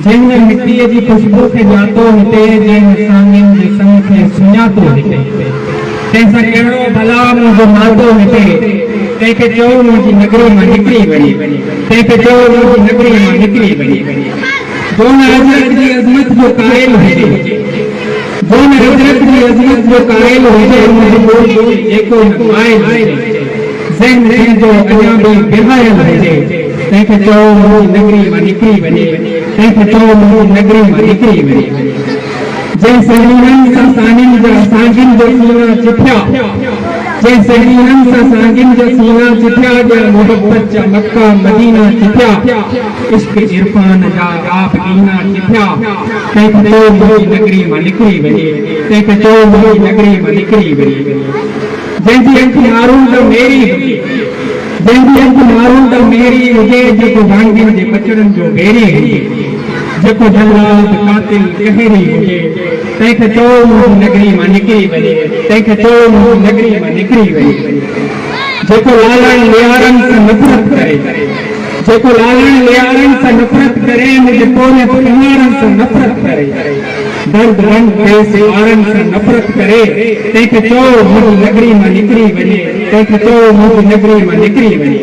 जंहिं मिटीअ जी खुशबू खे ॼातो हिते, जंहिं साङियुनि जे संग खे सुञातो हिते, तंहिंसां कहिड़ो भला मुंहिंजो नातो हिते, तंहिंखे चओ मुंहिंजी नगरी मां निकिरी वञे, तंहिंखे चओ मुंहिंजी नगरी मां निकिरी वञे। जो न हज़रत जी अज़मत जो क़ाइल हुजे, जो न हज़रत जी अज़मत जो क़ाइल हुजे, मुंहिंजो जेको न माइल हुजे, ज़हन जो अञा बि बिहायल हुजे, तंहिंखे चओ मुंहिंजी नगरी मां निकिरी वञे, तंहिंखे चओ मुंहिंजी नगरी मां निकिरी वञे। जंहिं सहीननि सां सानियुनि जा सागिन जो सीना चिथिया, जंहिं सहीननि सां सागिन जो सीना चिथिया, जंहिं मोहब्बत जा मक्का मदीना चिथिया, इश्क इरफान जा आप कीना चिथिया, तंहिंखे चओ मुंहिंजी नगरी मां निकिरी वञे, तंहिंखे चओ मुंहिंजी नगरी मां निकिरी वञे। जंहिंजी अखि मारून त मेरी हुजे, जंहिंजी अखि मारून त मेरी हुजे, जेको भांगियुनि जे बचड़नि जो बेरी हुजे, जेको जल्लाद कातिल कहरी हुजे, तंहिंखे चओ मुंहिंजी नगरी मां निकिरी वञे, तंहिंखे चओ मुंहिंजी नगरी मां निकिरी वञे। जेको लालण लियारनि सां नफ़रत करे, जेको लालण लियारनि सां नफ़रत करे, मुंहिंजे पोरियत किनारनि सां नफ़रत करे, दर्द रंग खेस वारनि सां नफ़रत करे, तंहिंखे चओ मुंहिंजी नगरी मां निकिरी वञे, तंहिंखे चओ मुंहिंजी नगरी मां निकिरी वञे।